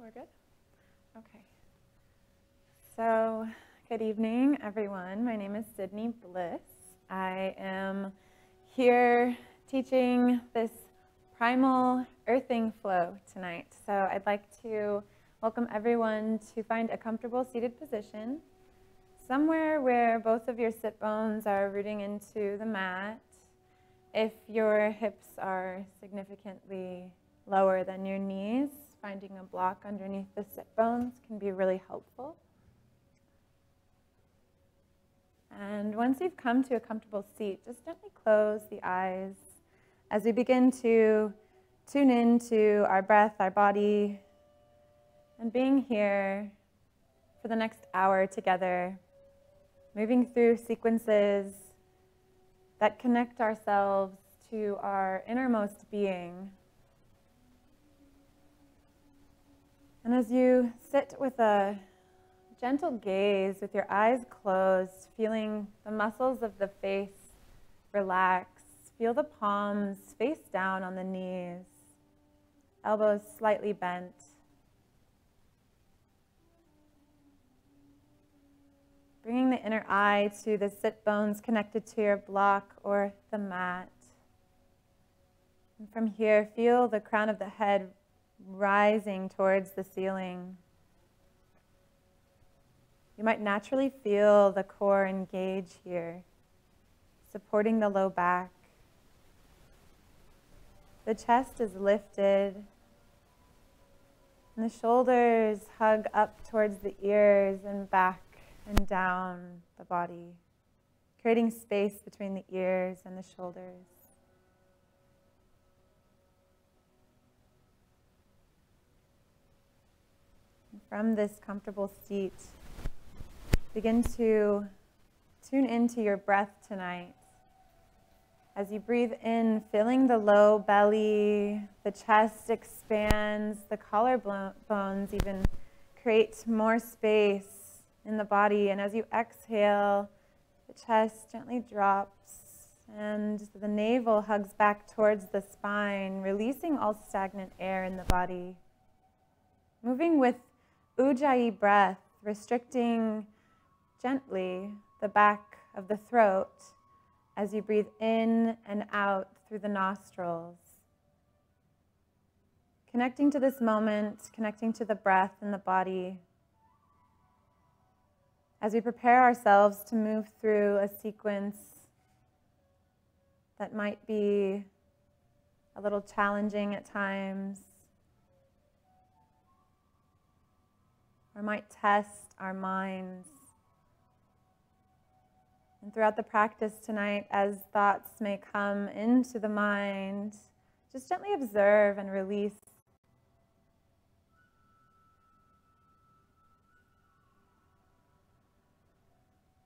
We're good? Okay. So, good evening, everyone. My name is Sydney Bliss. I am here teaching this primal earthing flow tonight. So I'd like to welcome everyone to find a comfortable seated position, somewhere where both of your sit bones are rooting into the mat. If your hips are significantly lower than your knees, finding a block underneath the sit bones can be really helpful. And once you've come to a comfortable seat, just gently close the eyes as we begin to tune into our breath, our body, and being here for the next hour together, moving through sequences that connect ourselves to our innermost being. And as you sit with a gentle gaze, with your eyes closed, feeling the muscles of the face relax, feel the palms face down on the knees, elbows slightly bent. Bringing the inner eye to the sit bones connected to your block or the mat. And from here, feel the crown of the head rising towards the ceiling. You might naturally feel the core engage here, supporting the low back. The chest is lifted, and the shoulders hug up towards the ears and back and down the body, creating space between the ears and the shoulders. And from this comfortable seat, begin to tune into your breath tonight. As you breathe in, filling the low belly, the chest expands, the collarbones even create more space in the body. And as you exhale, the chest gently drops and the navel hugs back towards the spine, releasing all stagnant air in the body. Moving with Ujjayi breath, restricting gently the back of the throat as you breathe in and out through the nostrils. Connecting to this moment, connecting to the breath and the body as we prepare ourselves to move through a sequence that might be a little challenging at times, or might test our minds. And throughout the practice tonight, as thoughts may come into the mind, just gently observe and release.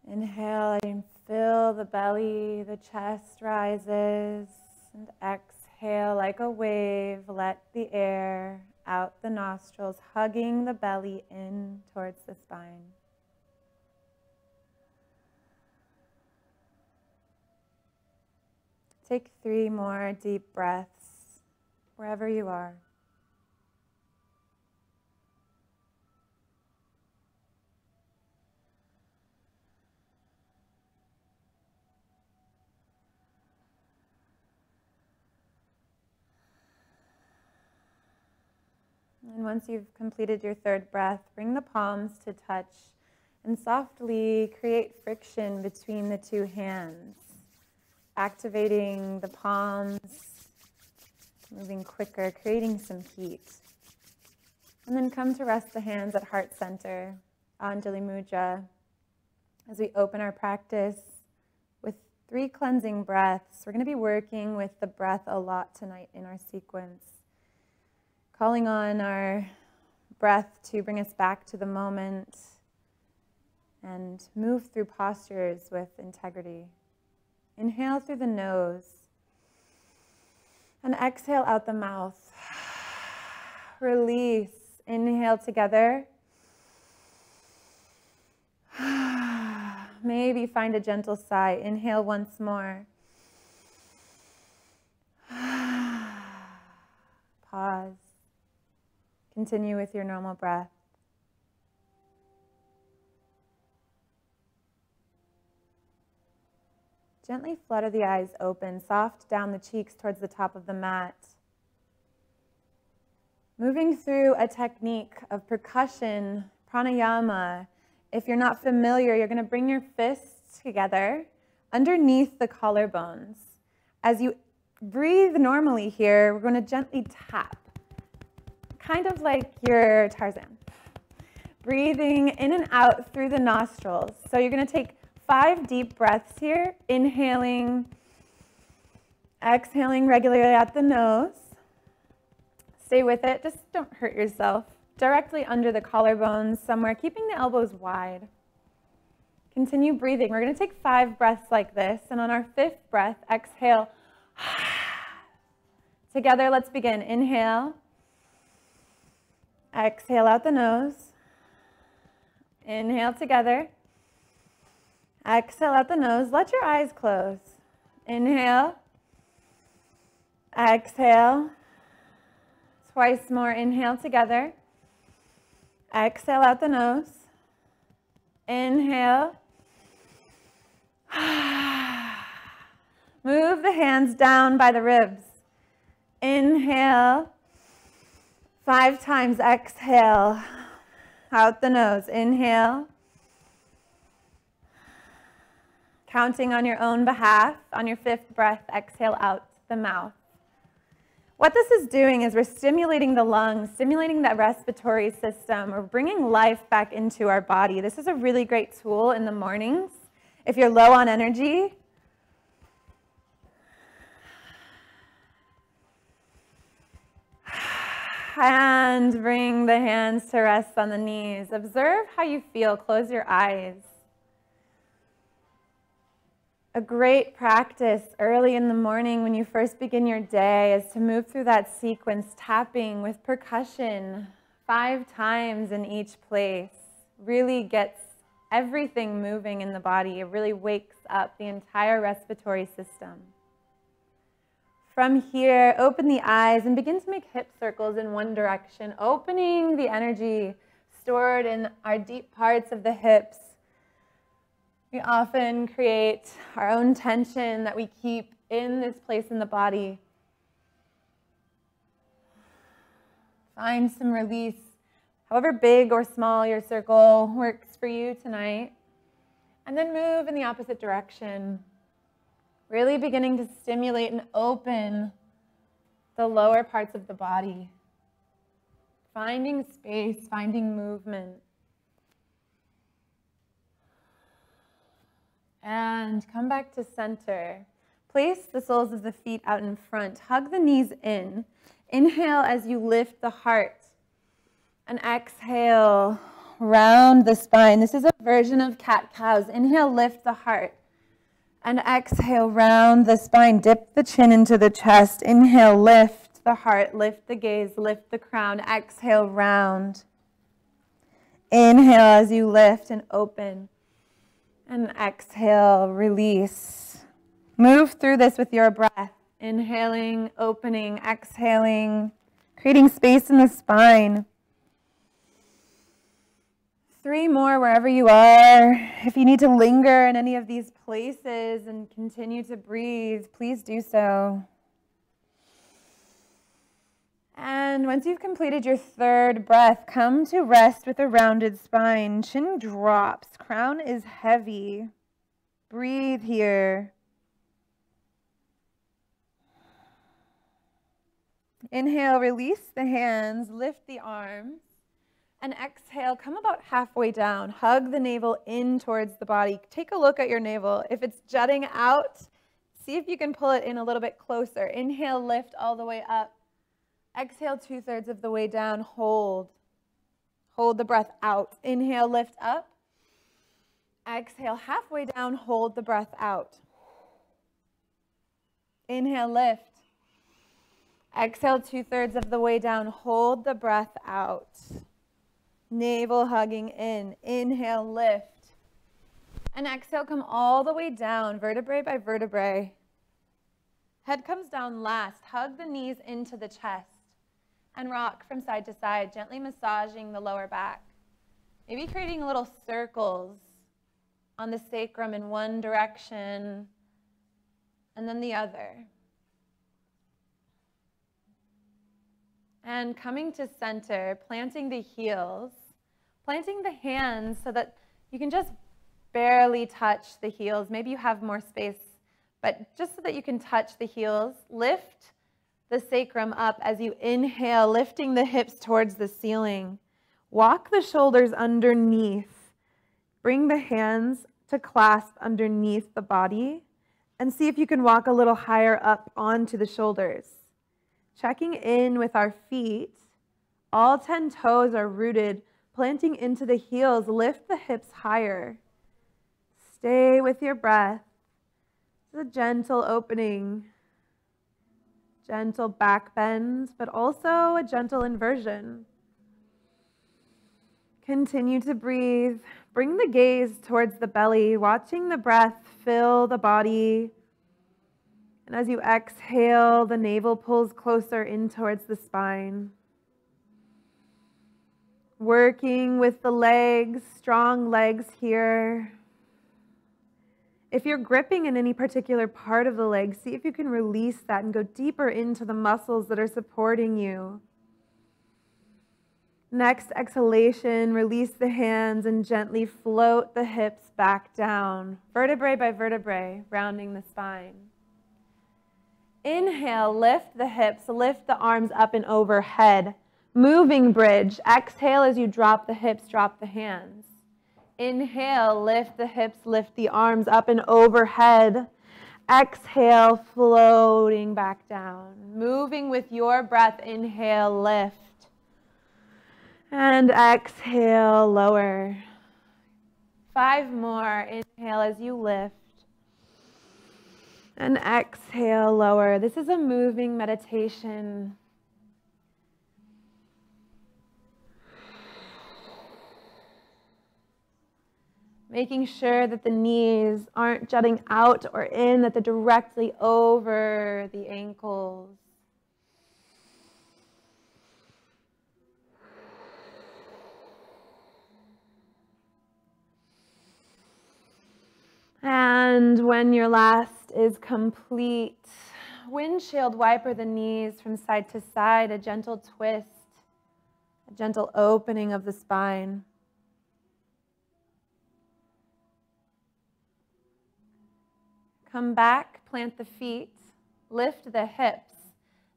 Inhale and fill the belly, the chest rises, and exhale like a wave, let the air out the nostrils, hugging the belly in towards the spine. Take 3 more deep breaths wherever you are. And once you've completed your 3rd breath, bring the palms to touch and softly create friction between the 2 hands, activating the palms, moving quicker, creating some heat. And then come to rest the hands at heart center, Anjali Mudra, as we open our practice with 3 cleansing breaths. We're going to be working with the breath a lot tonight in our sequence, calling on our breath to bring us back to the moment and move through postures with integrity. Inhale through the nose and exhale out the mouth. Release. Inhale together. Maybe find a gentle sigh. Inhale once more. Pause. Continue with your normal breath. Gently flutter the eyes open, soft down the cheeks towards the top of the mat. Moving through a technique of percussion pranayama. If you're not familiar, you're going to bring your fists together underneath the collarbones. As you breathe normally here, we're going to gently tap, kind of like your Tarzan. Breathing in and out through the nostrils. So you're going to take 5 deep breaths here, inhaling, exhaling regularly at the nose. Stay with it, just don't hurt yourself. Directly under the collarbones somewhere, keeping the elbows wide. Continue breathing. We're going to take 5 breaths like this, and on our 5th breath, exhale. Together, let's begin. Inhale. Exhale out the nose. Inhale together. Exhale out the nose. Let your eyes close. Inhale. Exhale. Twice more. Inhale together. Exhale out the nose. Inhale. Move the hands down by the ribs. Inhale. 5 times. Exhale. Out the nose. Inhale. Counting on your own behalf. On your 5th breath, exhale out the mouth. What this is doing is we're stimulating the lungs, stimulating that respiratory system. We're bringing life back into our body. This is a really great tool in the mornings. If you're low on energy, and bring the hands to rest on the knees. Observe how you feel. Close your eyes. A great practice early in the morning when you first begin your day is to move through that sequence, tapping with percussion 5 times in each place. Really gets everything moving in the body. It really wakes up the entire respiratory system. From here, open the eyes and begin to make hip circles in one direction, opening the energy stored in our deep parts of the hips. We often create our own tension that we keep in this place in the body. Find some release, however big or small your circle works for you tonight. And then move in the opposite direction. Really beginning to stimulate and open the lower parts of the body. Finding space, finding movement. And come back to center. Place the soles of the feet out in front. Hug the knees in. Inhale as you lift the heart. And exhale, round the spine. This is a version of cat-cows. Inhale, lift the heart. And exhale, round the spine. Dip the chin into the chest. Inhale, lift the heart. Lift the gaze. Lift the crown. Exhale, round. Inhale as you lift and open. And exhale, release. Move through this with your breath. Inhaling, opening, exhaling, creating space in the spine. 3 more wherever you are. If you need to linger in any of these places and continue to breathe, please do so. And once you've completed your 3rd breath, come to rest with a rounded spine. Chin drops. Crown is heavy. Breathe here. Inhale, release the hands, lift the arms. And exhale, come about halfway down. Hug the navel in towards the body. Take a look at your navel. If it's jutting out, see if you can pull it in a little bit closer. Inhale, lift all the way up. Exhale 2/3 of the way down, hold. Hold the breath out. Inhale, lift up. Exhale, halfway down, hold the breath out. Inhale, lift. Exhale 2/3 of the way down, hold the breath out. Navel hugging in. Inhale, lift. And exhale, come all the way down, vertebrae by vertebrae. Head comes down last. Hug the knees into the chest. and rock from side to side, gently massaging the lower back. Maybe creating little circles on the sacrum in one direction and then the other. And coming to center, planting the heels, planting the hands so that you can just barely touch the heels. Maybe you have more space, but just so that you can touch the heels. Lift the sacrum up as you inhale, lifting the hips towards the ceiling. Walk the shoulders underneath. Bring the hands to clasp underneath the body and see if you can walk a little higher up onto the shoulders. Checking in with our feet. All 10 toes are rooted, planting into the heels. Lift the hips higher. Stay with your breath. It's a gentle opening, gentle back bend, but also a gentle inversion. Continue to breathe. Bring the gaze towards the belly, watching the breath fill the body. And as you exhale, the navel pulls closer in towards the spine. Working with the legs, strong legs here. If you're gripping in any particular part of the leg, see if you can release that and go deeper into the muscles that are supporting you. Next exhalation, release the hands and gently float the hips back down, vertebrae by vertebrae, rounding the spine. Inhale, lift the hips, lift the arms up and overhead. Moving bridge. Exhale as you drop the hips, drop the hands. Inhale, lift the hips, lift the arms up and overhead. Exhale, floating back down. Moving with your breath, inhale, lift. And exhale, lower. 5 more. Inhale as you lift. And exhale, lower. This is a moving meditation. Making sure that the knees aren't jutting out or in, that they're directly over the ankles. And when your last is complete, windshield wiper the knees from side to side, a gentle twist, a gentle opening of the spine. Come back, plant the feet, lift the hips.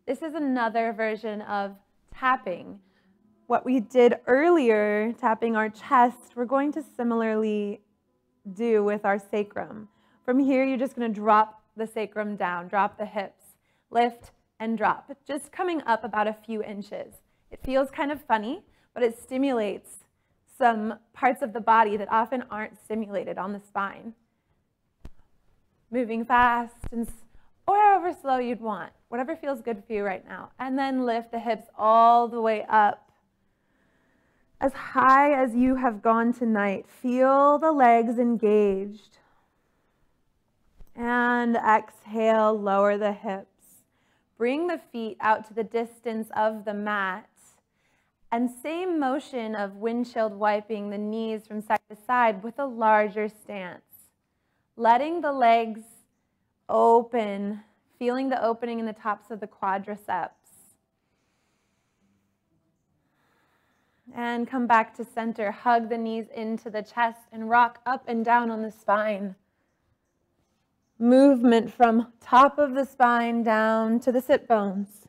This is another version of tapping. What we did earlier, tapping our chest, we're going to similarly do with our sacrum. From here, you're just going to drop the sacrum down, drop the hips, lift and drop, just coming up about a few inches. It feels kind of funny, but it stimulates some parts of the body that often aren't stimulated on the spine. Moving fast or however slow you'd want, whatever feels good for you right now. And then lift the hips all the way up. As high as you have gone tonight, feel the legs engaged. And exhale, lower the hips. Bring the feet out to the distance of the mat. And same motion of windshield wiping the knees from side to side with a larger stance. Letting the legs open, feeling the opening in the tops of the quadriceps. And come back to center. Hug the knees into the chest and rock up and down on the spine. Movement from top of the spine down to the sit bones.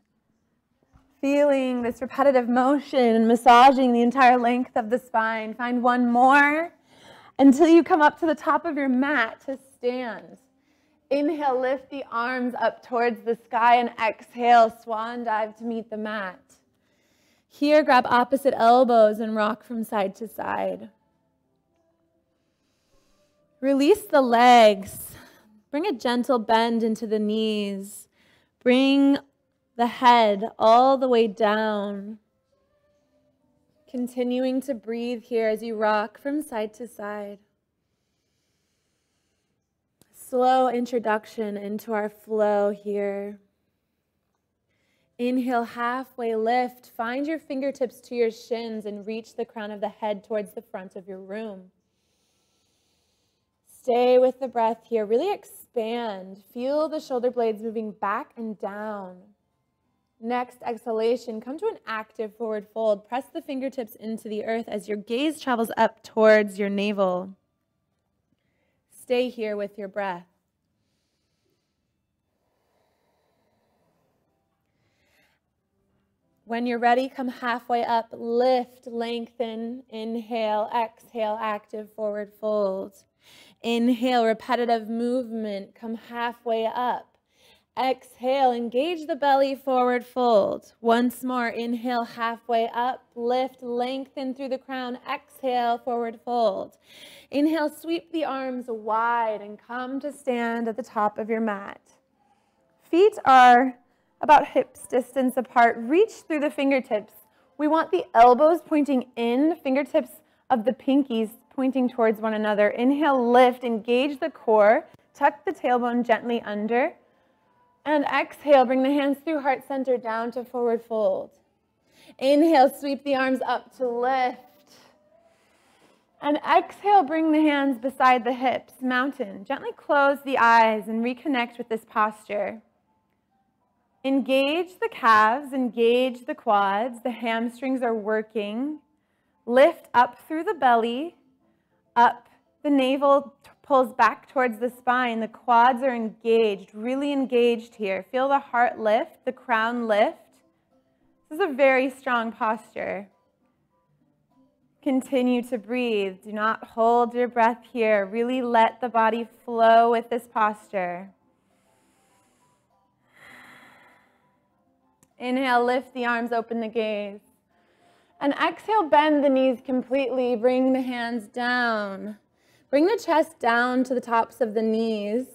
Feeling this repetitive motion and massaging the entire length of the spine. Find one more until you come up to the top of your mat to stand. Inhale, lift the arms up towards the sky and exhale, swan dive to meet the mat. Here, grab opposite elbows and rock from side to side. Release the legs. Bring a gentle bend into the knees. Bring the head all the way down. Continuing to breathe here as you rock from side to side. Slow introduction into our flow here. Inhale, halfway lift. Find your fingertips to your shins and reach the crown of the head towards the front of your room. Stay with the breath here. Really expand. Feel the shoulder blades moving back and down. Next exhalation, come to an active forward fold. Press the fingertips into the earth as your gaze travels up towards your navel. Stay here with your breath. When you're ready, come halfway up, lift, lengthen, inhale, exhale, active forward fold. Inhale, repetitive movement, come halfway up. Exhale, engage the belly, forward fold. Once more, inhale, halfway up, lift, lengthen through the crown. Exhale, forward fold. Inhale, sweep the arms wide and come to stand at the top of your mat. Feet are about hips distance apart. Reach through the fingertips. We want the elbows pointing in, fingertips of the pinkies pointing towards one another. Inhale, lift, engage the core. Tuck the tailbone gently under. And exhale, bring the hands through heart center down to forward fold. Inhale, sweep the arms up to lift. And exhale, bring the hands beside the hips, mountain. Gently close the eyes and reconnect with this posture. Engage the calves, engage the quads. The hamstrings are working. Lift up through the belly, up. The navel pulls back towards the spine. The quads are engaged, really engaged here. Feel the heart lift, the crown lift. This is a very strong posture. Continue to breathe. Do not hold your breath here. Really let the body flow with this posture. Inhale, lift the arms, open the gaze. And exhale, bend the knees completely. Bring the hands down. Bring the chest down to the tops of the knees.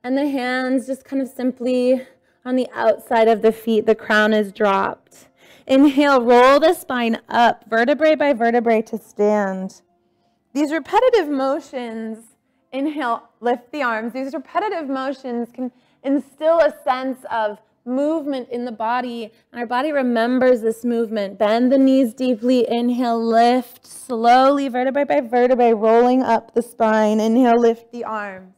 And the hands just kind of simply on the outside of the feet. The crown is dropped. Inhale, roll the spine up, vertebrae by vertebrae to stand. These repetitive motions, inhale, lift the arms. These repetitive motions can instill a sense of movement in the body, and our body remembers this movement. Bend the knees deeply. Inhale, lift slowly, vertebrae by vertebrae, rolling up the spine. Inhale, lift the arms.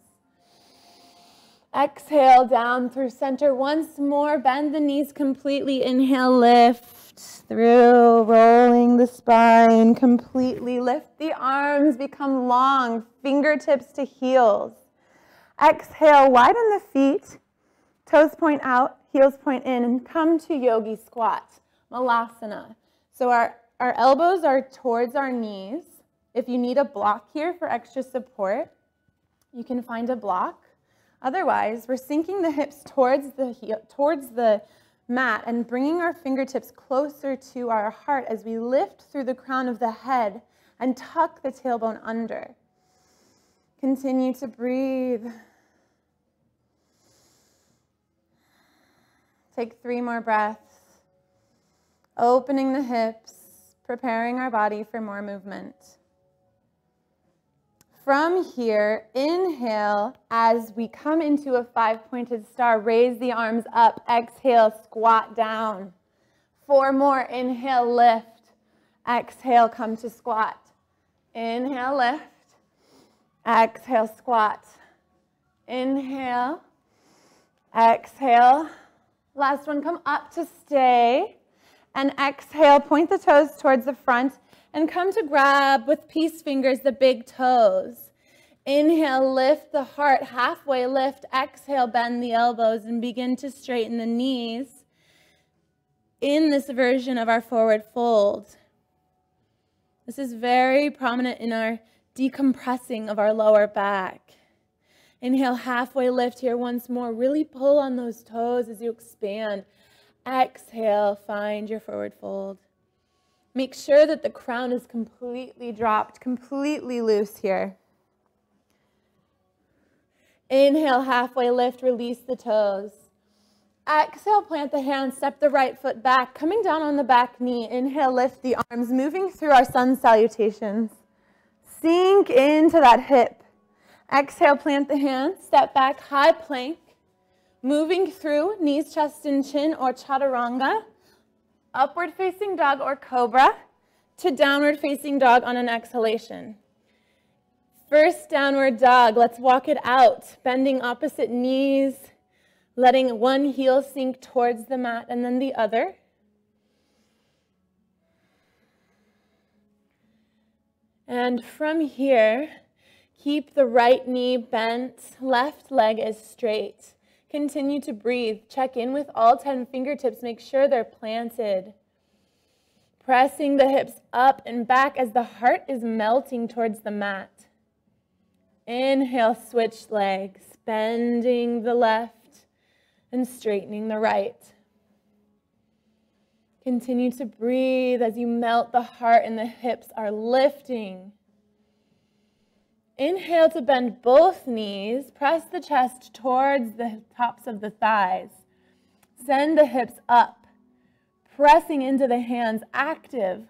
Exhale, down through center. Once more, bend the knees completely. Inhale, lift through, rolling the spine completely. Lift the arms, become long, fingertips to heels. Exhale, widen the feet, toes point out, heels point in, and come to yogi squat, malasana. So our elbows are towards our knees. If you need a block here for extra support, you can find a block. Otherwise, we're sinking the hips towards the mat and bringing our fingertips closer to our heart as we lift through the crown of the head and tuck the tailbone under. Continue to breathe. Take 3 more breaths. Opening the hips, preparing our body for more movement. From here, inhale as we come into a 5-pointed star. Raise the arms up. Exhale, squat down. 4 more. Inhale, lift. Exhale, come to squat. Inhale, lift. Exhale, squat. Inhale. Exhale. Last one, come up to stay. And exhale, point the toes towards the front. And come to grab with peace fingers the big toes. Inhale, lift the heart, halfway lift. Exhale, bend the elbows and begin to straighten the knees in this version of our forward fold. This is very prominent in our decompressing of our lower back. Inhale, halfway lift here once more. Really pull on those toes as you expand. Exhale, find your forward fold. Make sure that the crown is completely dropped, completely loose here. Inhale, halfway lift, release the toes. Exhale, plant the hands, step the right foot back, coming down on the back knee. Inhale, lift the arms, moving through our sun salutations. Sink into that hip. Exhale, plant the hands, step back, high plank. Moving through knees, chest, and chin, or chaturanga, upward facing dog or cobra, to downward facing dog on an exhalation. First downward dog, let's walk it out, bending opposite knees, letting one heel sink towards the mat and then the other. And from here, keep the right knee bent, left leg is straight. Continue to breathe. Check in with all 10 fingertips. Make sure they're planted. Pressing the hips up and back as the heart is melting towards the mat. Inhale, switch legs, bending the left and straightening the right. Continue to breathe as you melt the heart and the hips are lifting. Inhale to bend both knees. Press the chest towards the tops of the thighs. Send the hips up, pressing into the hands, active.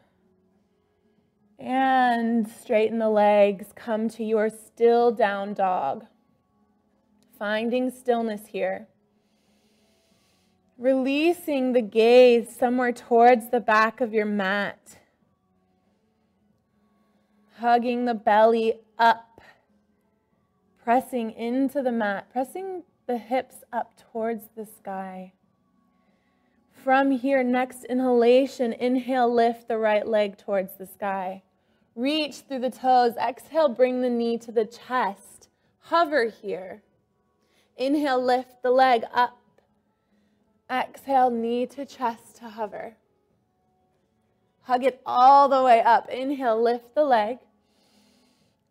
And straighten the legs. Come to your still down dog. Finding stillness here. Releasing the gaze somewhere towards the back of your mat. Hugging the belly up. Pressing into the mat. Pressing the hips up towards the sky. From here, next inhalation, inhale, lift the right leg towards the sky. Reach through the toes. Exhale, bring the knee to the chest. Hover here. Inhale, lift the leg up. Exhale, knee to chest to hover. Hug it all the way up. Inhale, lift the leg.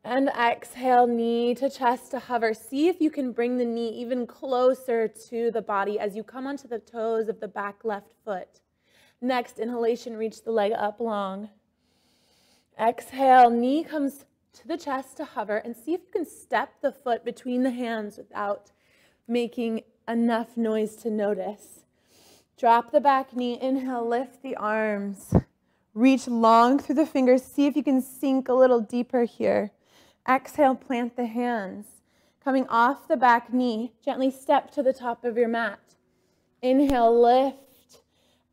And exhale, knee to chest to hover. See if you can bring the knee even closer to the body as you come onto the toes of the back left foot. Next inhalation, reach the leg up long. Exhale, knee comes to the chest to hover, and see if you can step the foot between the hands without making enough noise to notice. Drop the back knee, inhale, lift the arms. Reach long through the fingers. See if you can sink a little deeper here. Exhale, plant the hands. Coming off the back knee, gently step to the top of your mat. Inhale, lift.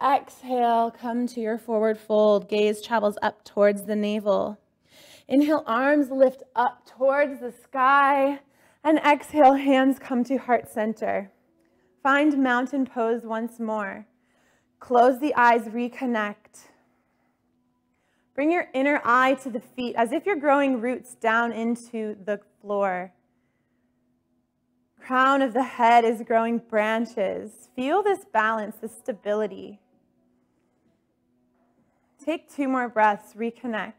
Exhale, come to your forward fold. Gaze travels up towards the navel. Inhale, arms lift up towards the sky. And exhale, hands come to heart center. Find mountain pose once more. Close the eyes, reconnect. Bring your inner eye to the feet as if you're growing roots down into the floor. Crown of the head is growing branches. Feel this balance, this stability. Take 2 more breaths, reconnect.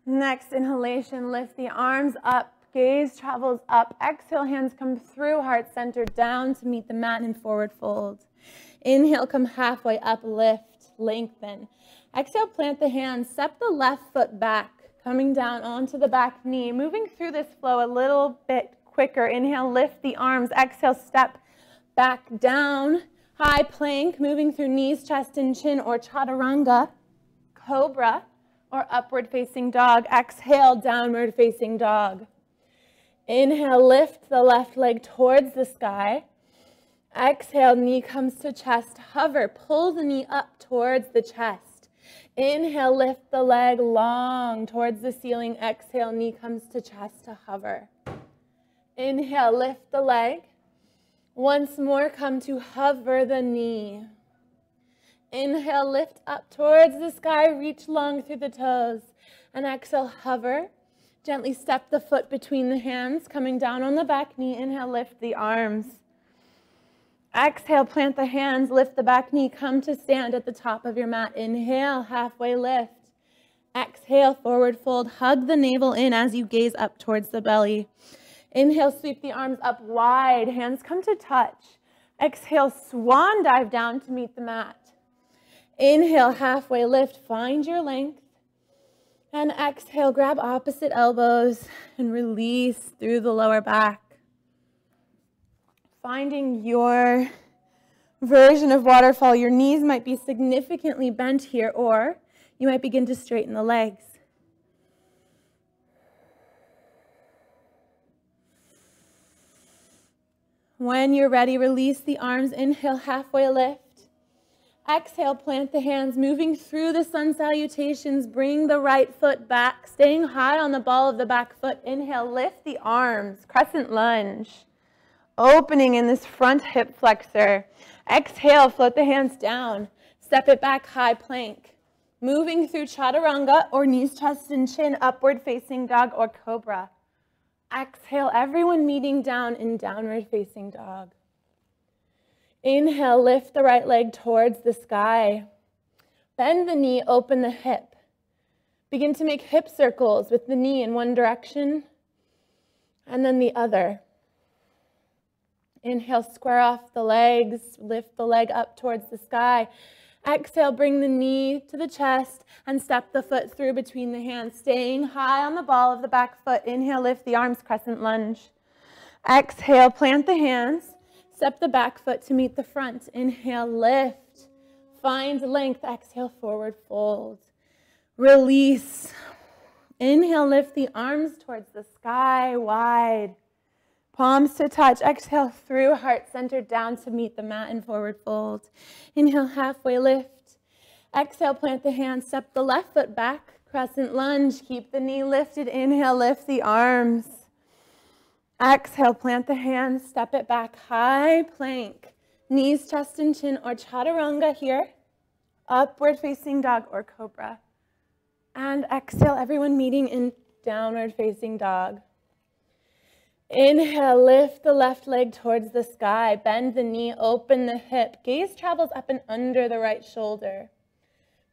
Next inhalation, lift the arms up. Gaze travels up. Exhale, hands come through heart center down to meet the mat in forward fold. Inhale, come halfway up, lift, lengthen. Exhale, plant the hands. Step the left foot back, coming down onto the back knee. Moving through this flow a little bit quicker. Inhale, lift the arms. Exhale, step back down. High plank, moving through knees, chest, and chin, or chaturanga, cobra, or upward facing dog. Exhale, downward facing dog. Inhale, lift the left leg towards the sky. Exhale, knee comes to chest, hover. Pull the knee up towards the chest. Inhale, lift the leg long towards the ceiling. Exhale, knee comes to chest to hover. Inhale, lift the leg. Once more, come to hover the knee. Inhale, lift up towards the sky, reach long through the toes. And exhale, hover. Gently step the foot between the hands, coming down on the back knee. Inhale, lift the arms. Exhale, plant the hands, lift the back knee, come to stand at the top of your mat. Inhale, halfway lift. Exhale, forward fold. Hug the navel in as you gaze up towards the belly. Inhale, sweep the arms up wide. Hands come to touch. Exhale, swan dive down to meet the mat. Inhale, halfway lift. Find your length. And exhale, grab opposite elbows and release through the lower back. Finding your version of waterfall. Your knees might be significantly bent here, or you might begin to straighten the legs. When you're ready, release the arms. Inhale, halfway lift. Exhale, plant the hands, moving through the sun salutations. Bring the right foot back, staying high on the ball of the back foot. Inhale, lift the arms, crescent lunge. Opening in this front hip flexor. Exhale, float the hands down. Step it back, high plank. Moving through chaturanga or knees, chest, and chin, upward facing dog or cobra. Exhale, everyone meeting down in downward facing dog. Inhale, lift the right leg towards the sky. Bend the knee, open the hip. Begin to make hip circles with the knee in one direction and then the other. Inhale, square off the legs, lift the leg up towards the sky. Exhale, bring the knee to the chest and step the foot through between the hands, staying high on the ball of the back foot. Inhale, lift the arms, crescent lunge. Exhale, plant the hands, step the back foot to meet the front. Inhale, lift, find length. Exhale, forward fold. Release. Inhale, lift the arms towards the sky, wide. Palms to touch. Exhale through, heart centered down to meet the mat in forward fold. Inhale, halfway lift. Exhale, plant the hands, step the left foot back, crescent lunge. Keep the knee lifted. Inhale, lift the arms. Exhale, plant the hands, step it back, high plank. Knees, chest, and chin, or chaturanga here. Upward facing dog or cobra. And exhale, everyone meeting in downward facing dog. Inhale, lift the left leg towards the sky. Bend the knee, open the hip. Gaze travels up and under the right shoulder.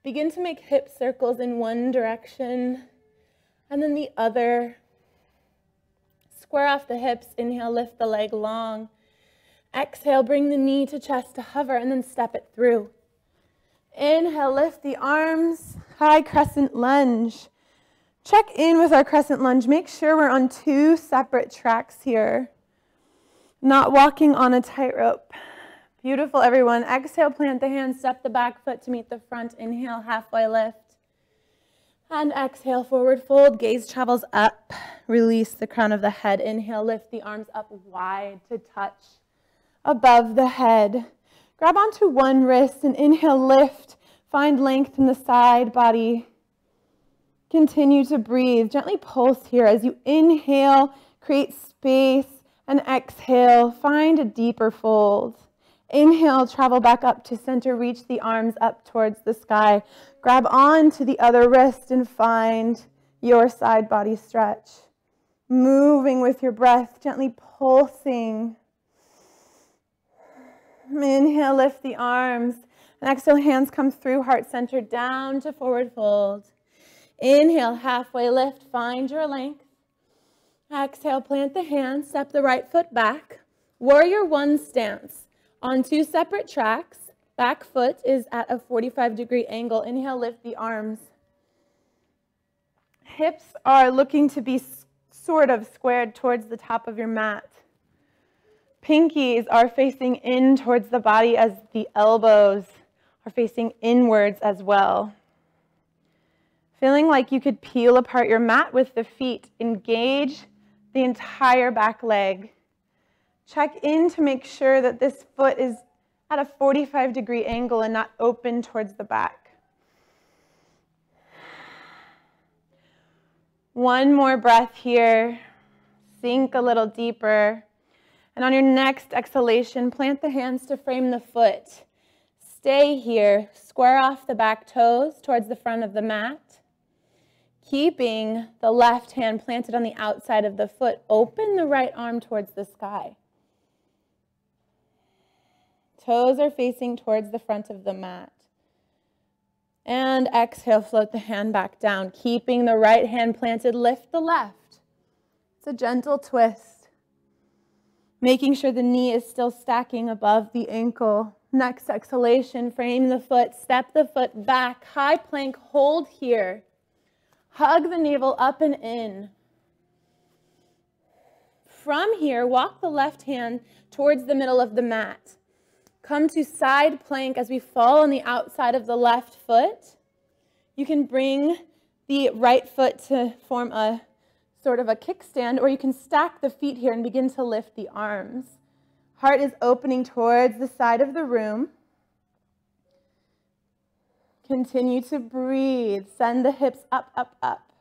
Begin to make hip circles in one direction and then the other. Square off the hips. Inhale, lift the leg long. Exhale, bring the knee to chest to hover and then step it through. Inhale, lift the arms, high crescent lunge. Check in with our crescent lunge. Make sure we're on two separate tracks here. Not walking on a tightrope. Beautiful, everyone. Exhale, plant the hands, step the back foot to meet the front. Inhale, halfway lift. And exhale, forward fold. Gaze travels up. Release the crown of the head. Inhale, lift the arms up wide to touch above the head. Grab onto one wrist and inhale, lift. Find length in the side body. Continue to breathe. Gently pulse here as you inhale, create space, and exhale, find a deeper fold. Inhale, travel back up to center, reach the arms up towards the sky. Grab on to the other wrist and find your side body stretch. Moving with your breath, gently pulsing. Inhale, lift the arms. And exhale, hands come through, heart centered down to forward fold. Inhale, halfway lift, find your length. Exhale, plant the hands, step the right foot back. Warrior one stance. On two separate tracks, back foot is at a 45-degree angle. Inhale, lift the arms. Hips are looking to be sort of squared towards the top of your mat. Pinkies are facing in towards the body as the elbows are facing inwards as well. Feeling like you could peel apart your mat with the feet. Engage the entire back leg. Check in to make sure that this foot is at a 45-degree angle and not open towards the back. One more breath here. Sink a little deeper. And on your next exhalation, plant the hands to frame the foot. Stay here. Square off the back toes towards the front of the mat. Keeping the left hand planted on the outside of the foot, open the right arm towards the sky. Toes are facing towards the front of the mat. And exhale, float the hand back down. Keeping the right hand planted, lift the left. It's a gentle twist. Making sure the knee is still stacking above the ankle. Next exhalation, frame the foot, step the foot back, high plank, hold here. Hug the navel up and in. From here, walk the left hand towards the middle of the mat. Come to side plank as we fall on the outside of the left foot. You can bring the right foot to form a sort of a kickstand, or you can stack the feet here and begin to lift the arms. Heart is opening towards the side of the room. Continue to breathe. Send the hips up, up, up.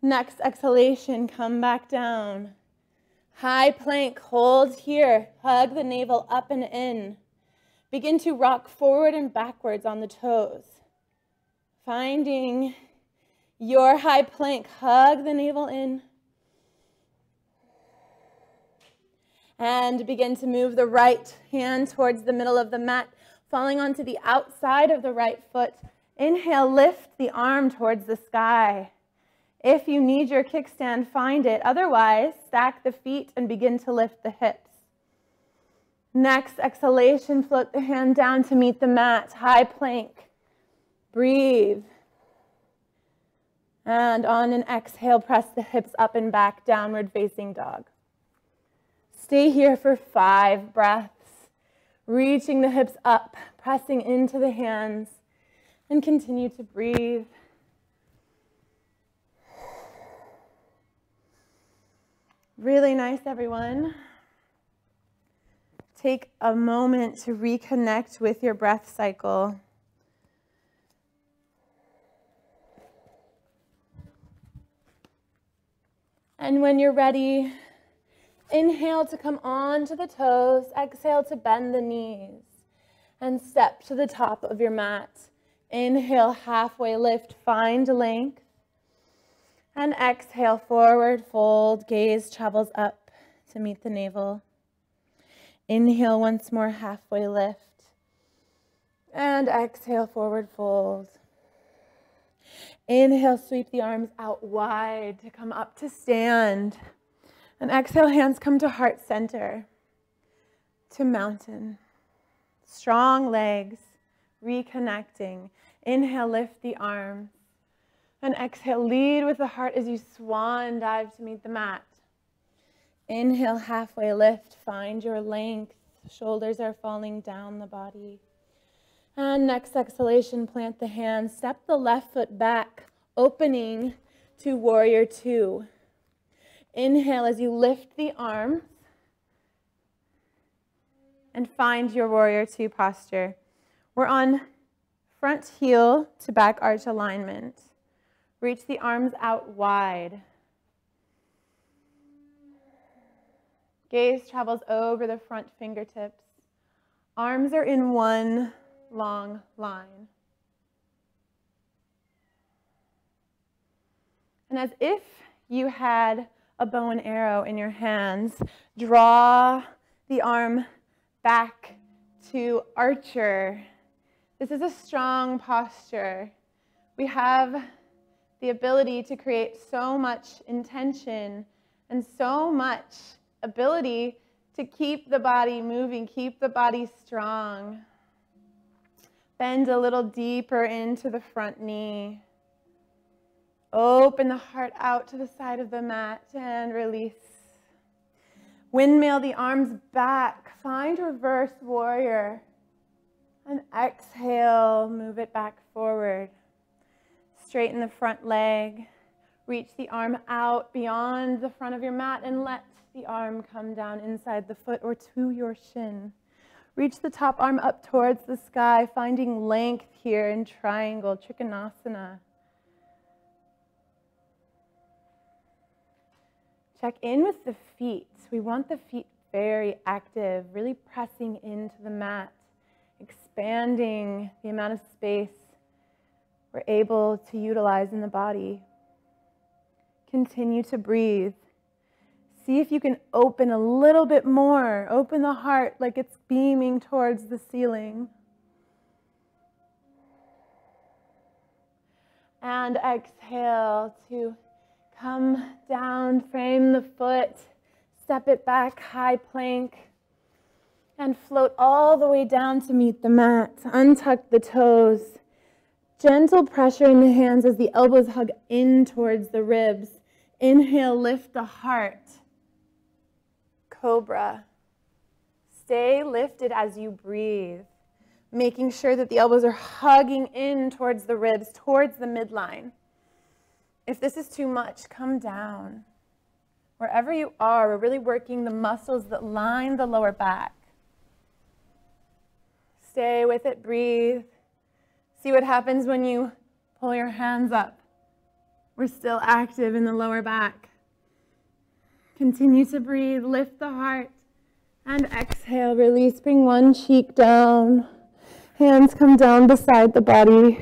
Next exhalation, come back down. High plank, hold here. Hug the navel up and in. Begin to rock forward and backwards on the toes. Finding your high plank. Hug the navel in. And begin to move the right hand towards the middle of the mat, falling onto the outside of the right foot. Inhale, lift the arm towards the sky. If you need your kickstand, find it. Otherwise, stack the feet and begin to lift the hips. Next exhalation, float the hand down to meet the mat. High plank. Breathe. And on an exhale, press the hips up and back, downward facing dog. Stay here for 5 breaths, reaching the hips up, pressing into the hands, and continue to breathe. Really nice, everyone. Take a moment to reconnect with your breath cycle. And when you're ready, inhale to come onto the toes, exhale to bend the knees, and step to the top of your mat. Inhale, halfway lift, find length, and exhale, forward fold, gaze travels up to meet the navel. Inhale once more, halfway lift, and exhale, forward fold. Inhale, sweep the arms out wide to come up to stand. And exhale, hands come to heart center, to mountain. Strong legs, reconnecting. Inhale, lift the arms. And exhale, lead with the heart as you swan dive to meet the mat. Inhale, halfway lift, find your length. Shoulders are falling down the body. And next exhalation, plant the hands. Step the left foot back, opening to warrior 2. Inhale as you lift the arms and find your warrior 2 posture. We're on front heel to back arch alignment. Reach the arms out wide. Gaze travels over the front fingertips. Arms are in one long line. And as if you had a bow and arrow in your hands, draw the arm back to archer. This is a strong posture. We have the ability to create so much intention and so much ability to keep the body moving, keep the body strong. Bend a little deeper into the front knee. Open the heart out to the side of the mat and release. Windmill the arms back. Find reverse warrior. And exhale, move it back forward. Straighten the front leg. Reach the arm out beyond the front of your mat and let the arm come down inside the foot or to your shin. Reach the top arm up towards the sky, finding length here in triangle, Trikonasana. Check in with the feet. We want the feet very active, really pressing into the mat, expanding the amount of space we're able to utilize in the body. Continue to breathe. See if you can open a little bit more. Open the heart like it's beaming towards the ceiling. And exhale to come down, frame the foot, step it back, high plank, and float all the way down to meet the mat. Untuck the toes. Gentle pressure in the hands as the elbows hug in towards the ribs. Inhale, lift the heart. Cobra. Stay lifted as you breathe, making sure that the elbows are hugging in towards the ribs, towards the midline. If this is too much, come down. Wherever you are, we're really working the muscles that line the lower back. Stay with it, breathe. See what happens when you pull your hands up. We're still active in the lower back. Continue to breathe, lift the heart, and exhale, release, bring one cheek down. Hands come down beside the body.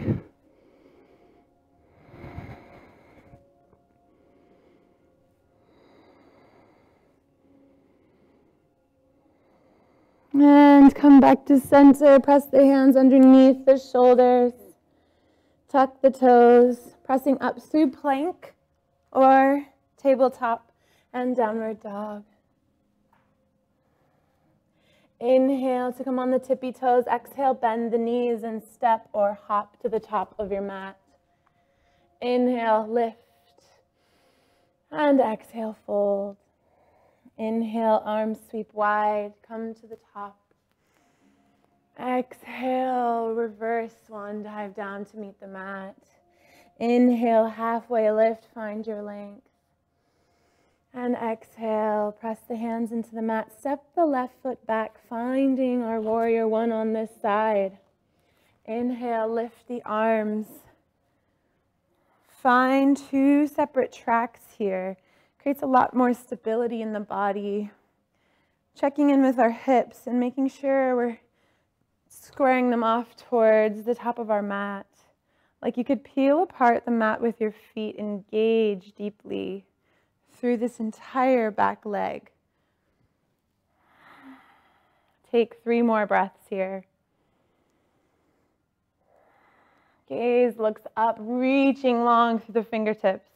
And come back to center. Press the hands underneath the shoulders. Tuck the toes, pressing up through plank or tabletop and downward dog. Inhale to come on the tippy toes. Exhale, bend the knees and step or hop to the top of your mat. Inhale, lift. And exhale, fold. Inhale, arms sweep wide, come to the top. Exhale, reverse swan dive down to meet the mat. Inhale, halfway lift, find your length. And exhale, press the hands into the mat. Step the left foot back, finding our warrior one on this side. Inhale, lift the arms. Find two separate tracks here. Creates a lot more stability in the body. Checking in with our hips and making sure we're squaring them off towards the top of our mat. Like you could peel apart the mat with your feet, engage deeply through this entire back leg. Take 3 more breaths here. Gaze looks up, reaching long through the fingertips.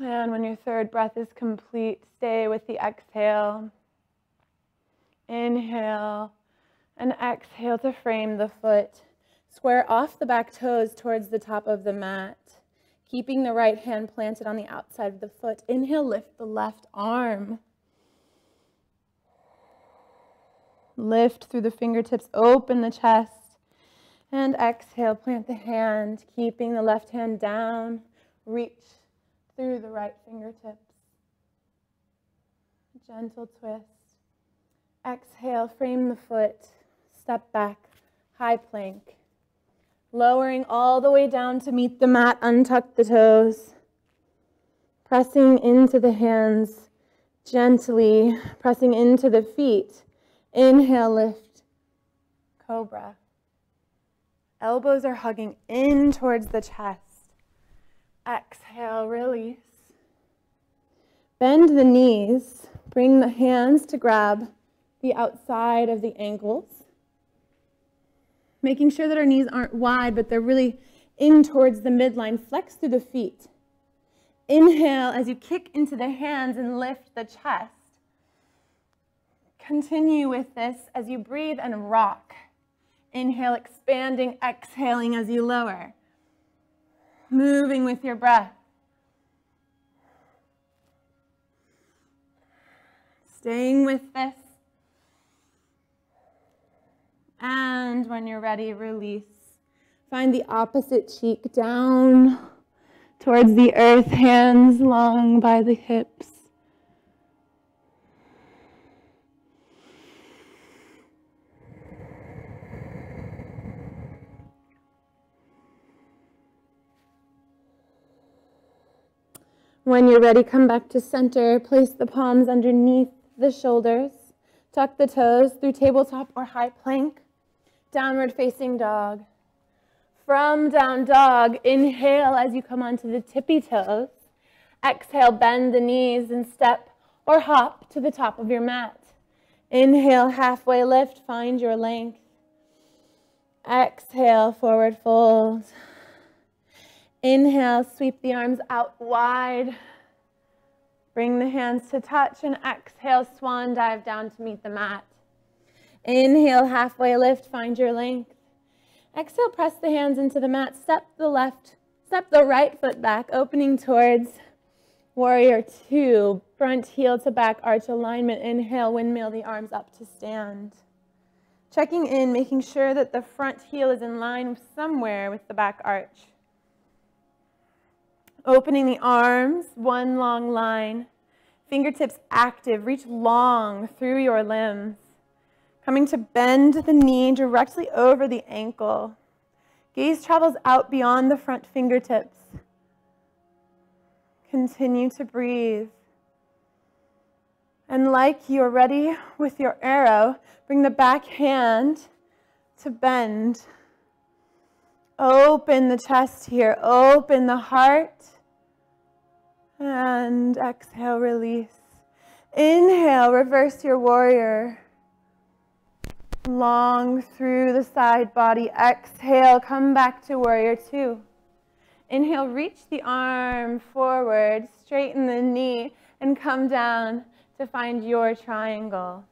And when your third breath is complete, stay with the exhale. Inhale and exhale to frame the foot. Square off the back toes towards the top of the mat, keeping the right hand planted on the outside of the foot. Inhale, lift the left arm. Lift through the fingertips, open the chest. And exhale, plant the hand, keeping the left hand down. Reach through the right fingertips. Gentle twist. Exhale, frame the foot. Step back, high plank. Lowering all the way down to meet the mat, untuck the toes. Pressing into the hands, gently pressing into the feet. Inhale, lift, cobra. Elbows are hugging in towards the chest. Exhale, release. Bend the knees. Bring the hands to grab the outside of the ankles. Making sure that our knees aren't wide, but they're really in towards the midline. Flex through the feet. Inhale as you kick into the hands and lift the chest. Continue with this as you breathe and rock. Inhale, expanding, exhaling as you lower. Moving with your breath. Staying with this. And when you're ready, release. Find the opposite cheek down towards the earth, hands long by the hips. When you're ready, come back to center. Place the palms underneath the shoulders. Tuck the toes through tabletop or high plank. Downward facing dog. From down dog, inhale as you come onto the tippy toes. Exhale, bend the knees and step or hop to the top of your mat. Inhale, halfway lift, find your length. Exhale, forward fold. Inhale, sweep the arms out wide. Bring the hands to touch and exhale, swan dive down to meet the mat. Inhale, halfway lift, find your length. Exhale, press the hands into the mat. Step the right foot back, opening towards warrior 2. Front heel to back arch alignment. Inhale, windmill the arms up to stand. Checking in, making sure that the front heel is in line somewhere with the back arch. Opening the arms, one long line. Fingertips active, reach long through your limbs. Coming to bend the knee directly over the ankle. Gaze travels out beyond the front fingertips. Continue to breathe. And like you're ready with your arrow, bring the back hand to bend. Open the chest here, open the heart. And exhale, release. Inhale, reverse your warrior. Long through the side body. Exhale, come back to warrior two. Inhale, reach the arm forward, straighten the knee, and come down to find your triangle.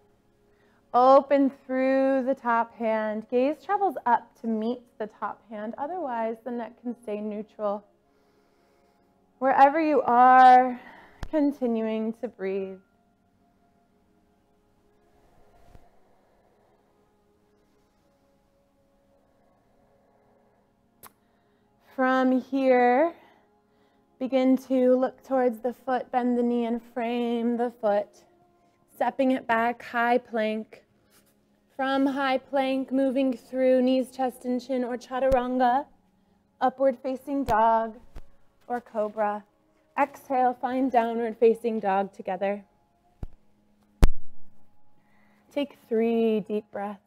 Open through the top hand. Gaze travels up to meet the top hand. Otherwise, the neck can stay neutral. Wherever you are, continuing to breathe. From here, begin to look towards the foot, bend the knee and frame the foot. Stepping it back, high plank. From high plank, moving through knees, chest, and chin, or chaturanga, upward facing dog, or cobra. Exhale, find downward facing dog together. Take 3 deep breaths.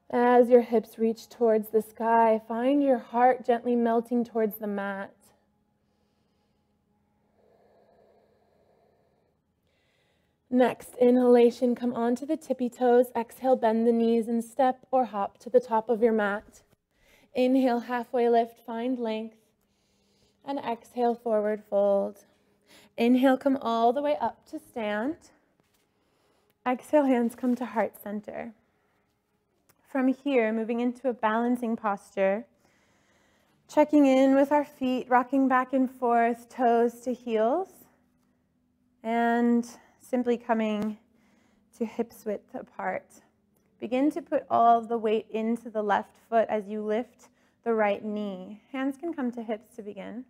As your hips reach towards the sky, find your heart gently melting towards the mat. Next, inhalation, come onto the tippy toes. Exhale, bend the knees and step or hop to the top of your mat. Inhale, halfway lift, find length. And exhale, forward fold. Inhale, come all the way up to stand. Exhale, hands come to heart center. From here, moving into a balancing posture, checking in with our feet, rocking back and forth, toes to heels, and simply coming to hips width apart. Begin to put all of the weight into the left foot as you lift the right knee. Hands can come to hips to begin.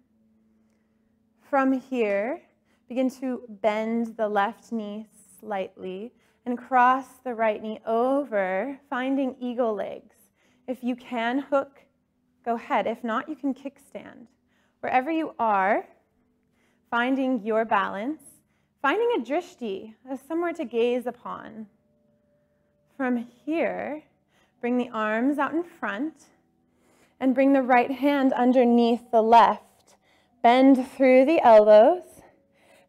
From here, begin to bend the left knee slightly and cross the right knee over, finding eagle legs. If you can hook, go ahead. If not, you can kickstand. Wherever you are, finding your balance, finding a drishti, somewhere to gaze upon. From here, bring the arms out in front and bring the right hand underneath the left. Bend through the elbows.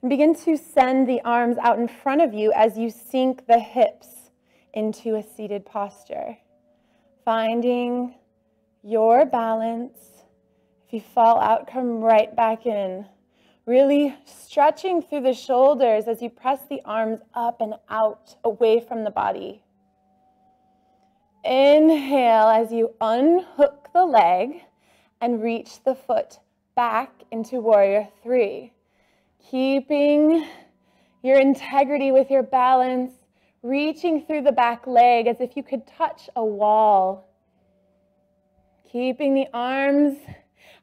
And begin to send the arms out in front of you as you sink the hips into a seated posture. Finding your balance. If you fall out, come right back in. Really stretching through the shoulders as you press the arms up and out, away from the body. Inhale as you unhook the leg and reach the foot back into warrior three. Keeping your integrity with your balance, reaching through the back leg as if you could touch a wall. Keeping the arms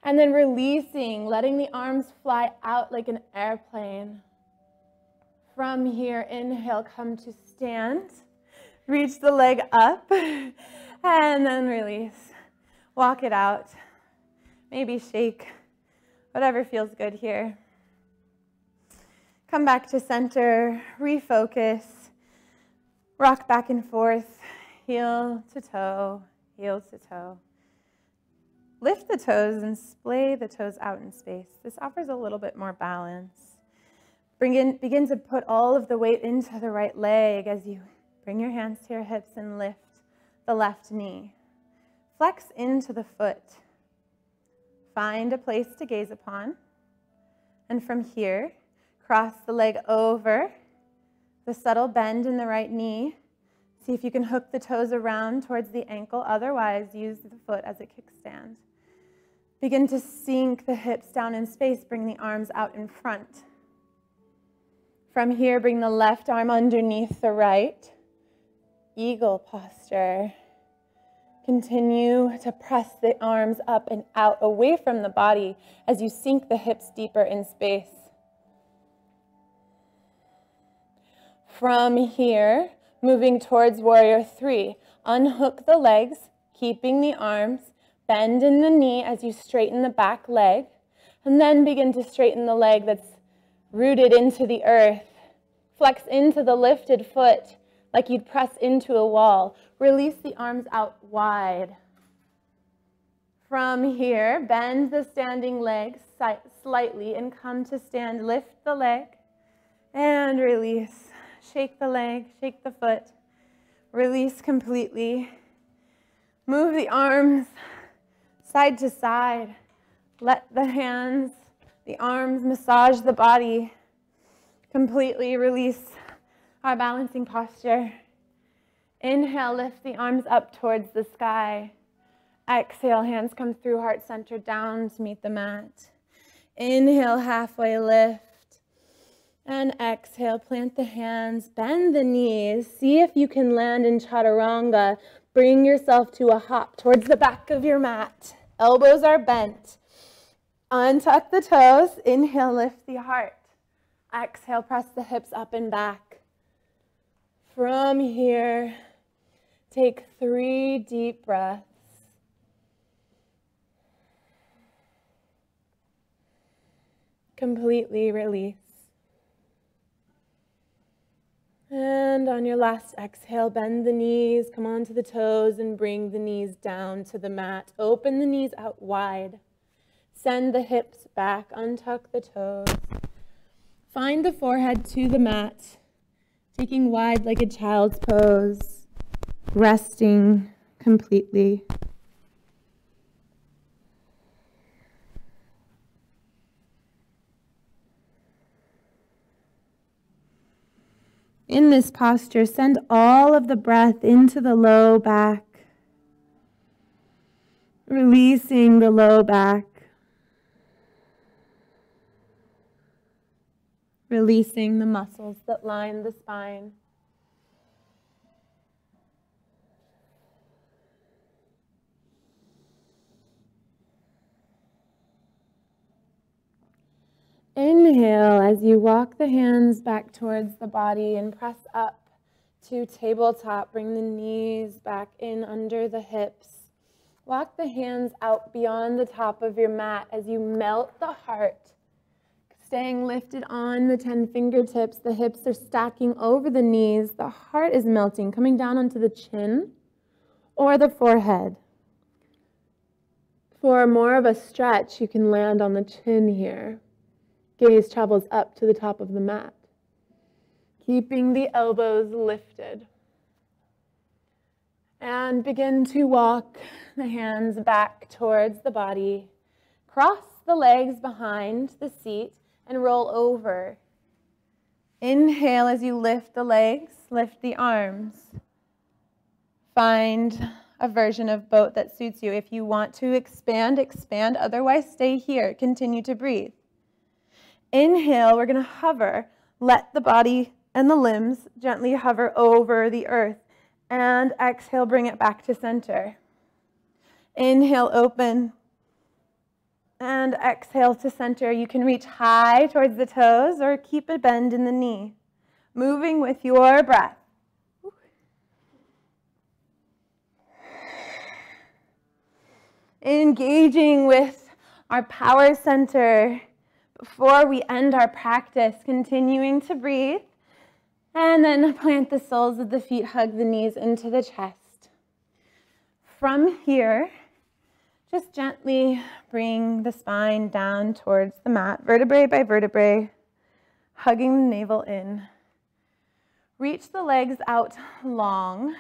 and then releasing, letting the arms fly out like an airplane. From here, inhale, come to stand. Reach the leg up and then release. Walk it out. Maybe shake. Whatever feels good here. Come back to center, refocus, rock back and forth, heel to toe, heel to toe. Lift the toes and splay the toes out in space. This offers a little bit more balance. Begin to put all of the weight into the right leg as you bring your hands to your hips and lift the left knee. Flex into the foot. Find a place to gaze upon. And from here, cross the leg over, the subtle bend in the right knee. See if you can hook the toes around towards the ankle. Otherwise, use the foot as a kickstand. Begin to sink the hips down in space. Bring the arms out in front. From here, bring the left arm underneath the right. Eagle posture. Continue to press the arms up and out away from the body as you sink the hips deeper in space. From here, moving towards warrior 3, unhook the legs, keeping the arms, bend in the knee as you straighten the back leg, and then begin to straighten the leg that's rooted into the earth. Flex into the lifted foot like you'd press into a wall. Release the arms out wide. From here, bend the standing leg slightly and come to stand. Lift the leg and release. Shake the leg, shake the foot. Release completely. Move the arms side to side. Let the hands, the arms massage the body. Completely release our balancing posture. Inhale, lift the arms up towards the sky. Exhale, hands come through heart center down to meet the mat. Inhale, halfway lift. And exhale, plant the hands, bend the knees. See if you can land in chaturanga. Bring yourself to a hop towards the back of your mat. Elbows are bent. Untuck the toes. Inhale, lift the heart. Exhale, press the hips up and back. From here, take 3 deep breaths. Completely release. And on your last exhale, bend the knees, come onto the toes, and bring the knees down to the mat. Open the knees out wide. Send the hips back, untuck the toes. Find the forehead to the mat, taking wide-legged child's pose, resting completely. In this posture, send all of the breath into the low back, releasing the low back, releasing the muscles that line the spine. Inhale as you walk the hands back towards the body and press up to tabletop. Bring the knees back in under the hips. Walk the hands out beyond the top of your mat as you melt the heart. Staying lifted on the 10 fingertips. The hips are stacking over the knees. The heart is melting, coming down onto the chin or the forehead. For more of a stretch, you can land on the chin here. Gaze travels up to the top of the mat, keeping the elbows lifted. And begin to walk the hands back towards the body. Cross the legs behind the seat and roll over. Inhale as you lift the legs, lift the arms. Find a version of boat that suits you. If you want to expand, expand. Otherwise, stay here. Continue to breathe. Inhale, we're going to hover. Let the body and the limbs gently hover over the earth. And exhale, bring it back to center. Inhale, open. And exhale to center. You can reach high towards the toes or keep a bend in the knee. Moving with your breath. Engaging with our power center. Before we end our practice, continuing to breathe, and then plant the soles of the feet, hug the knees into the chest. From here, just gently bring the spine down towards the mat, vertebrae by vertebrae, hugging the navel in. Reach the legs out long.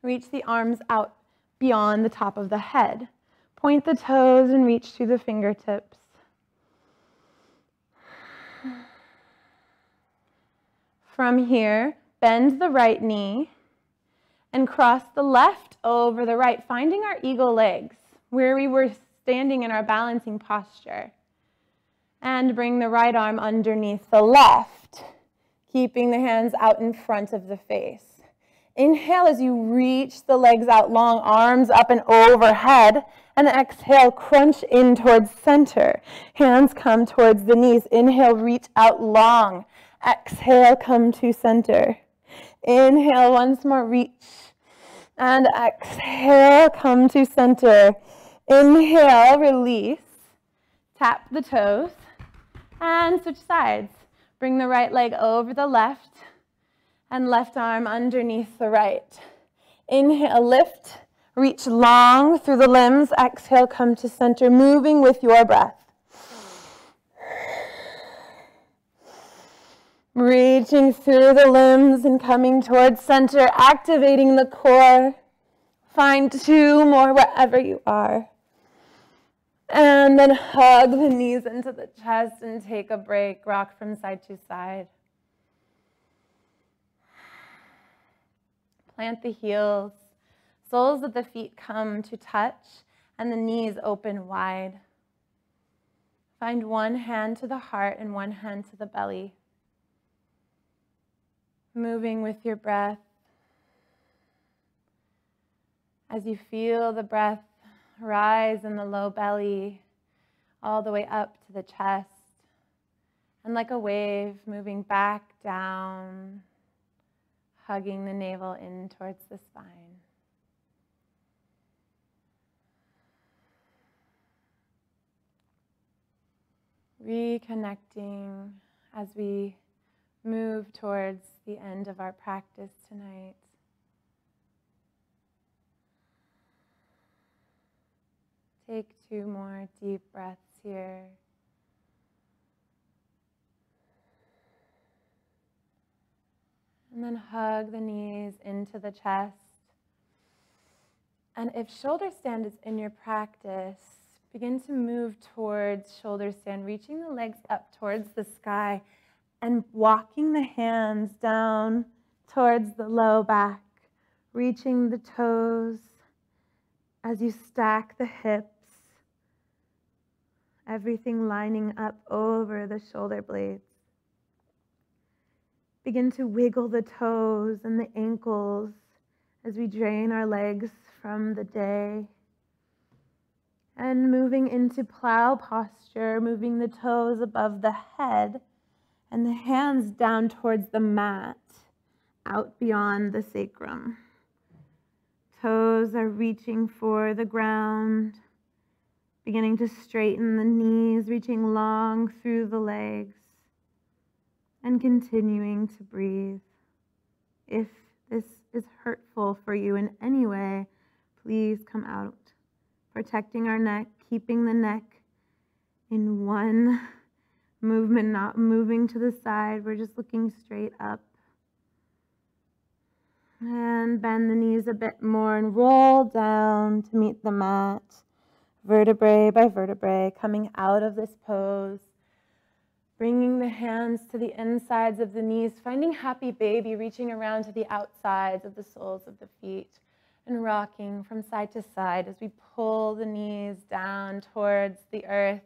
Reach the arms out beyond the top of the head. Point the toes and reach to the fingertips. From here, bend the right knee and cross the left over the right, finding our eagle legs where we were standing in our balancing posture. And bring the right arm underneath the left, keeping the hands out in front of the face. Inhale as you reach the legs out long, arms up and overhead. And exhale, crunch in towards center. Hands come towards the knees. Inhale, reach out long. Exhale, come to center. Inhale, once more, reach. And exhale, come to center. Inhale, release. Tap the toes. And switch sides. Bring the right leg over the left. And left arm underneath the right. Inhale, lift. Reach long through the limbs. Exhale, come to center, moving with your breath. Reaching through the limbs and coming towards center, activating the core. Find 2 more wherever you are. And then hug the knees into the chest and take a break. Rock from side to side. Plant the heels. Soles of the feet come to touch and the knees open wide. Find one hand to the heart and one hand to the belly. Moving with your breath. As you feel the breath rise in the low belly all the way up to the chest. And like a wave, moving back down, hugging the navel in towards the spine. Reconnecting as we move towards the end of our practice tonight. Take 2 more deep breaths here. And then hug the knees into the chest. And if shoulder stand is in your practice, begin to move towards shoulder stand, reaching the legs up towards the sky and walking the hands down towards the low back, reaching the toes as you stack the hips, everything lining up over the shoulder blades. Begin to wiggle the toes and the ankles as we drain our legs from the day. And moving into plow posture, moving the toes above the head and the hands down towards the mat, out beyond the sacrum. Toes are reaching for the ground, beginning to straighten the knees, reaching long through the legs, and continuing to breathe. If this is hurtful for you in any way, please come out. Protecting our neck, keeping the neck in one movement, not moving to the side. We're just looking straight up. And bend the knees a bit more and roll down to meet the mat, vertebrae by vertebrae, coming out of this pose. Bringing the hands to the insides of the knees, finding happy baby, reaching around to the outsides of the soles of the feet. And rocking from side to side as we pull the knees down towards the earth.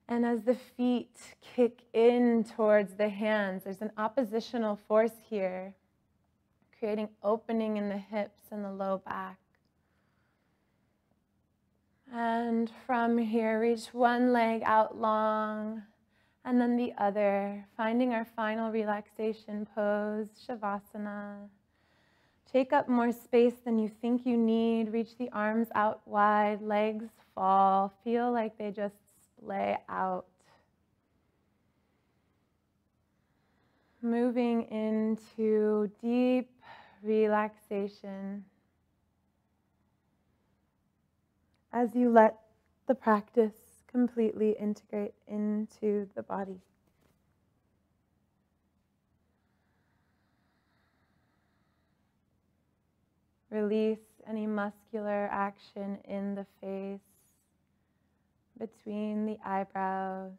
And as the feet kick in towards the hands, there's an oppositional force here, creating opening in the hips and the low back. And from here, reach one leg out long, and then the other, finding our final relaxation pose, Shavasana. Take up more space than you think you need. Reach the arms out wide, legs fall. Feel like they just splay out. Moving into deep relaxation as you let the practice completely integrate into the body. Release any muscular action in the face, between the eyebrows.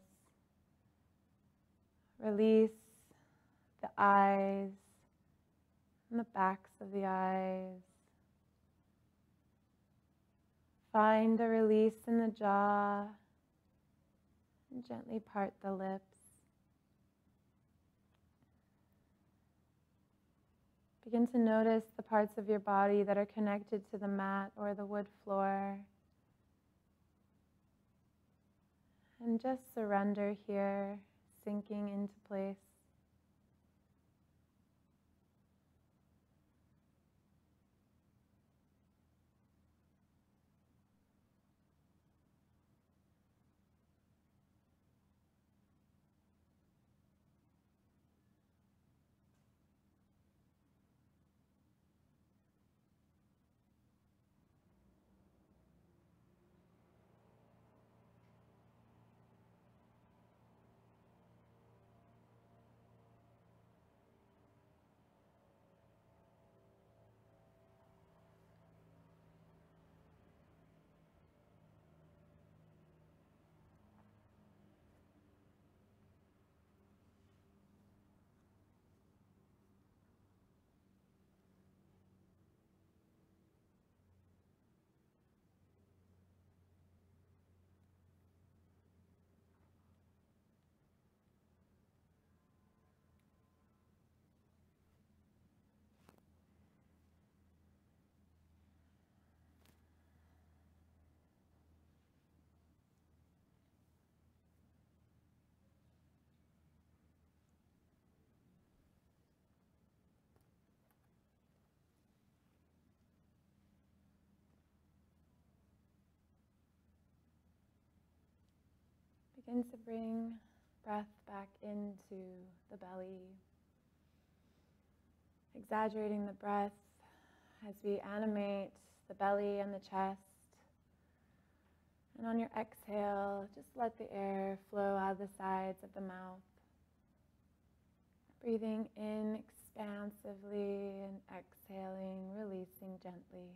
Release the eyes and the backs of the eyes. Find a release in the jaw and gently part the lips. Begin to notice the parts of your body that are connected to the mat or the wood floor. And just surrender here, sinking into place. Begin to bring breath back into the belly, exaggerating the breath as we animate the belly and the chest. And on your exhale, just let the air flow out of the sides of the mouth. Breathing in expansively and exhaling, releasing gently.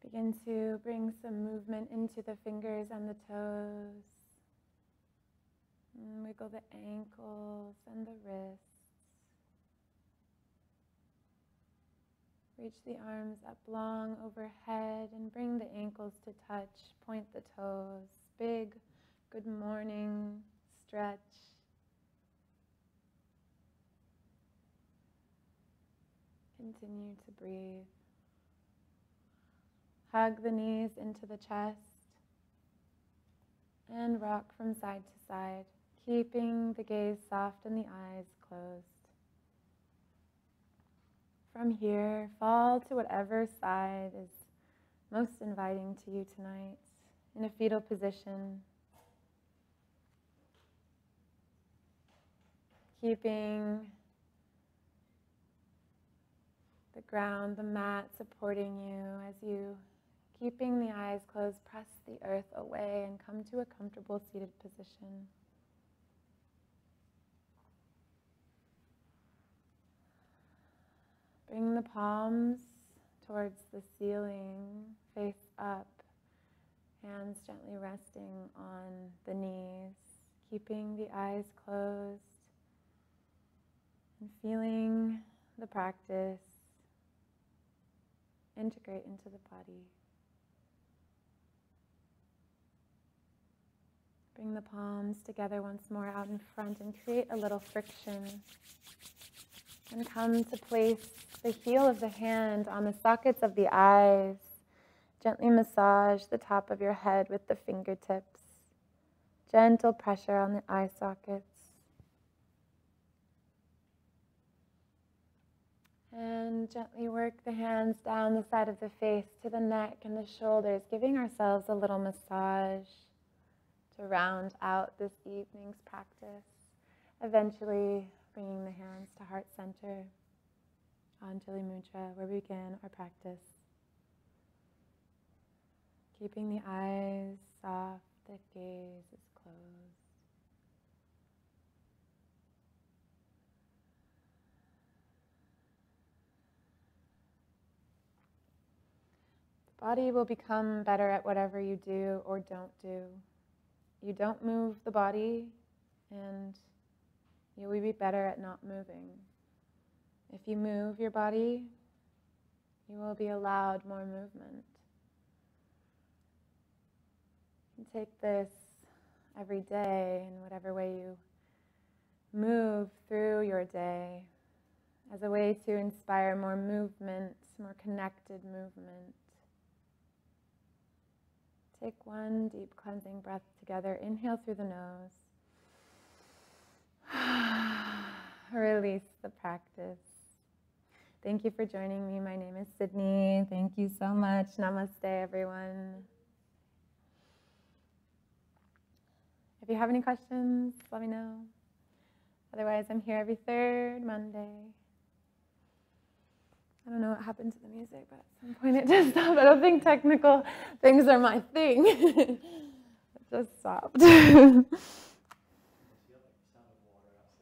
Begin to bring some movement into the fingers and the toes. And wiggle the ankles and the wrists. Reach the arms up long overhead and bring the ankles to touch. Point the toes. Big good morning stretch. Continue to breathe. Hug the knees into the chest and rock from side to side, keeping the gaze soft and the eyes closed. From here, fall to whatever side is most inviting to you tonight, in a fetal position, keeping the ground, the mat supporting you as you, keeping the eyes closed, press the earth away and come to a comfortable seated position. Bring the palms towards the ceiling, face up, hands gently resting on the knees, keeping the eyes closed and feeling the practice integrate into the body. Bring the palms together once more out in front and create a little friction. And come to place the heel of the hand on the sockets of the eyes. Gently massage the top of your head with the fingertips. Gentle pressure on the eye sockets. And gently work the hands down the side of the face to the neck and the shoulders, giving ourselves a little massage to round out this evening's practice. Eventually bringing the hands to heart center, Anjali Mudra, where we begin our practice. Keeping the eyes soft, the gaze is closed. The body will become better at whatever you do or don't do. You don't move the body, and you will be better at not moving. If you move your body, you will be allowed more movement. You can take this every day in whatever way you move through your day as a way to inspire more movement, more connected movement. Take one deep cleansing breath together. Inhale through the nose. Release the practice. Thank you for joining me. My name is Sydney. Thank you so much. Namaste, everyone. If you have any questions, let me know. Otherwise, I'm here every third Monday. I don't know what happened to the music, but at some point it just stopped. I don't think technical things are my thing. It just stopped.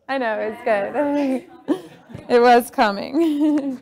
I know, it's good. It was coming.